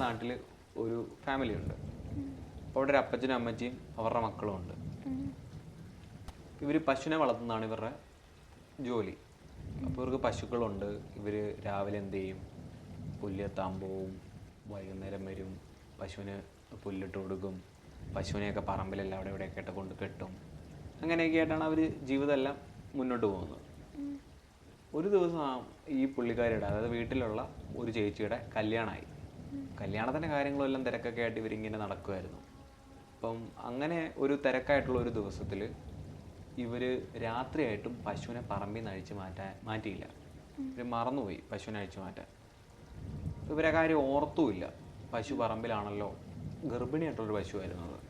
നാട്ടിൽ ഒരു ഫാമിലി ഉണ്ട്. അവിടെ ഒരു അപ്പച്ചനും അമ്മച്ചിയും അവരുടെ മക്കളും ഉണ്ട്. ഇവർ പശുവിനെ വളർത്തുന്നതാണ് ഇവരുടെ ജോലി. അപ്പോൾ ഇവർക്ക് പശുക്കളുണ്ട്. ഇവർ രാവിലെ എന്ത് ചെയ്യും, പുല്ലെത്താൻ പോവും, വൈകുന്നേരം വരും, പശുവിന് പുല്ലിട്ട് കൊടുക്കും, പശുവിനെയൊക്കെ പറമ്പിലെല്ലാം അവിടെ ഇവിടെയൊക്കെ ആയിട്ട് കൊണ്ട് കെട്ടും. അങ്ങനെയൊക്കെ ആയിട്ടാണ് അവർ ജീവിതമെല്ലാം മുന്നോട്ട് പോകുന്നത്. ഒരു ദിവസം ഈ പുള്ളിക്കാരിയുടെ, അതായത് വീട്ടിലുള്ള ഒരു ചേച്ചിയുടെ കല്യാണമായി. കല്യാണത്തിൻ്റെ കാര്യങ്ങളെല്ലാം തിരക്കൊക്കെ ആയിട്ട് ഇവരിങ്ങനെ നടക്കുമായിരുന്നു. അപ്പം അങ്ങനെ ഒരു തിരക്കായിട്ടുള്ള ഒരു ദിവസത്തിൽ ഇവർ രാത്രിയായിട്ടും പശുവിനെ പറമ്പിൽ നിന്ന് അഴിച്ച് മാറ്റിയില്ല. ഇവർ മറന്നുപോയി പശുവിനെ അഴിച്ചു മാറ്റാൻ. ഇവരെ കാര്യം ഓർത്തുമില്ല. പശു പറമ്പിലാണല്ലോ, ഗർഭിണിയായിട്ടുള്ളൊരു പശുവായിരുന്നു അത്.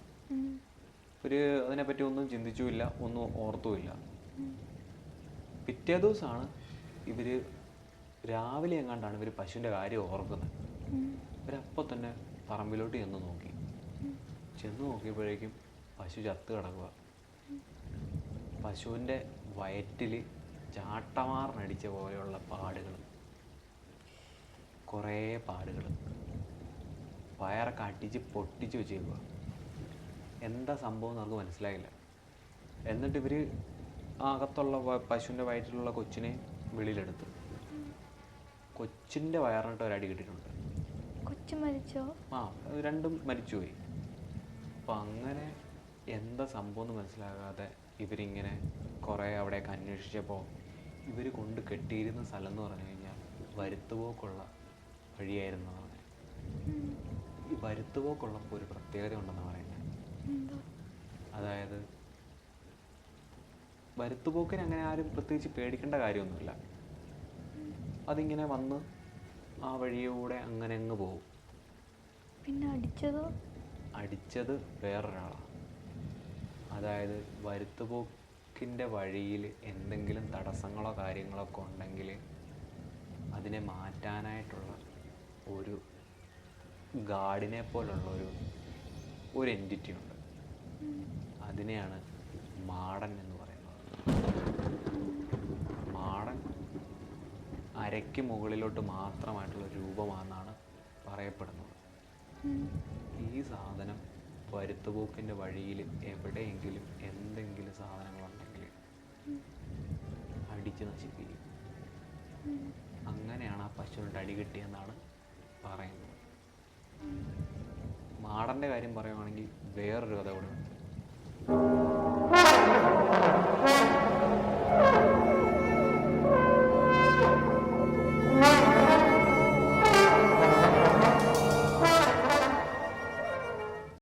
ഇവർ അതിനെപ്പറ്റി ഒന്നും ചിന്തിച്ചുമില്ല, ഒന്നും ഓർത്തുമില്ല. പിറ്റേ ദിവസമാണ് ഇവർ രാവിലെ എങ്ങാണ്ടാണ് ഇവർ പശുവിൻ്റെ കാര്യം ഓർക്കുന്നത്. ഇവരപ്പോൾ തന്നെ പറമ്പിലോട്ട് ചെന്ന് നോക്കിയപ്പോഴേക്കും പശു ചത്ത് കിടക്കുക. പശുവിൻ്റെ വയറ്റിൽ ചാട്ടമാറിനടിച്ച പോലെയുള്ള പാടുകൾ, കുറേ പാടുകൾ, വയറൊക്കെ അടിച്ച് പൊട്ടിച്ച് വെച്ചേക്കുക. എന്താ സംഭവം എന്ന് അവർക്ക് മനസ്സിലായില്ല. എന്നിട്ട് ഇവർ അകത്തുള്ള പശുവിൻ്റെ വയറ്റിലുള്ള കൊച്ചിനെ വെളിയിലെടുത്ത് കൊച്ചിൻ്റെ വയറിനിട്ട് ഒരടി കിട്ടിയിട്ടുണ്ട്. കൊച്ചു മരിച്ചോ? രണ്ടും മരിച്ചുപോയി. അപ്പം അങ്ങനെ എന്താ സംഭവം എന്ന് മനസ്സിലാകാതെ ഇവരിങ്ങനെ കുറേ അവിടെയൊക്കെ അന്വേഷിച്ചപ്പോൾ ഇവർ കൊണ്ട് കെട്ടിയിരുന്ന സ്ഥലം എന്ന് പറഞ്ഞു കഴിഞ്ഞാൽ വരുത്തുപോക്കുള്ള വഴിയായിരുന്നു. ഈ വരുത്തുപോക്കുള്ളപ്പോൾ ഒരു പ്രത്യേകത ഉണ്ടെന്ന് പറയുന്നത്. അതായത് വരുത്തുപോക്കിന് അങ്ങനെ ആരും പ്രത്യേകിച്ച് പേടിക്കേണ്ട കാര്യമൊന്നുമില്ല. അതിങ്ങനെ വന്ന് ആ വഴിയൂടെ അങ്ങനെ അങ്ങ് പോകും. പിന്നെ അടിച്ചത് വേറൊരാളാണ്. അതായത് വരുത്തുപോക്കിൻ്റെ വഴിയിൽ എന്തെങ്കിലും തടസ്സങ്ങളോ കാര്യങ്ങളോ ഒക്കെ ഉണ്ടെങ്കിൽ അതിനെ മാറ്റാനായിട്ടുള്ള ഒരു ഗാർഡിനെ പോലുള്ള ഒരു എൻറ്റിറ്റി ഉണ്ട്. അതിനെയാണ് മാടൻ എന്ന് പറയുന്നത്. മാടൻ അരയ്ക്ക് മുകളിലോട്ട് മാത്രമായിട്ടുള്ള രൂപമാണെന്നാണ് പറയപ്പെടുന്നത്. ഈ സാധനം വരുത്തുപോക്കിൻ്റെ വഴിയിൽ എവിടെയെങ്കിലും എന്തെങ്കിലും സാധനങ്ങളുണ്ടെങ്കിൽ അടിച്ച് നശിപ്പിക്കും. അങ്ങനെയാണ് ആ പശുവിൻ്റെ അടി കിട്ടിയെന്നാണ് പറയുന്നത്. മാടൻ്റെ കാര്യം പറയുവാണെങ്കിൽ വേറൊരു കഥ കൂടെ ഉണ്ട്.